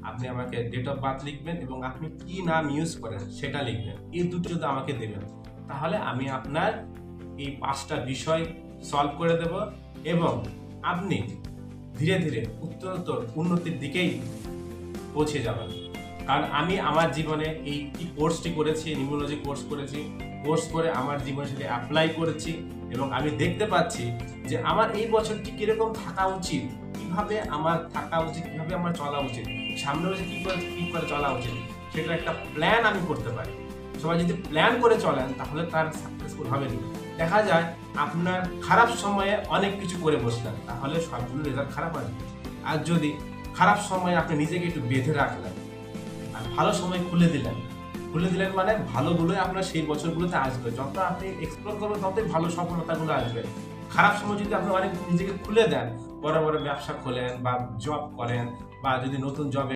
আপনি আমাকে date of birth লিখবেন এবং আপনি কি নাম ইউজ করেন সেটা লিখবেন। এই দুটো যদি আমাকে দেবেন, তাহলে আমি আপনার এই 5টা বিষয় সলভ করে দেব এবং আপনি ধীরে ধীরে উত্তরোত্তর উন্নতির দিকেই পৌঁছে যাবেন। কারণ আমি আমার জীবনে এই কোর্সটি করেছি, নিউরোলজি কোর্স করেছি, কোর্স করে আমার জীবনে সেটা অ্যাপ্লাই করেছি এবং আমি দেখতে পাচ্ছি যে আমার এই বছরটি কিরকম থাকা উচিত, কিভাবে আমার থাকা উচিত, কিভাবে আমার চলা উচিত, সামনে বছর কি করে চলা উচিত, সেটা একটা প্ল্যান আমি করতে পারি। সবাই যদি প্ল্যান করে চলেন তাহলে তার সাকসেসফুল হবেন। দেখা যায় আপনার খারাপ সময়ে অনেক কিছু করে বসলেন, তাহলে সবগুলো রেজাল্ট খারাপ আসবে। আর যদি খারাপ সময়ে আপনি নিজেকে একটু বেঁধে রাখলেন আর ভালো সময় খুলে দিলেন মানে ভালোগুলোই আপনার সেই বছরগুলোতে আসবে। যত আপনি এক্সপ্লোর করবেন ততই ভালো সফলতাগুলো আসবে। খারাপ সময় যদি আপনি অনেক নিজেকে খুলে দেন, বড় বড় ব্যবসা খোলেন বা জব করেন বা যদি নতুন জবে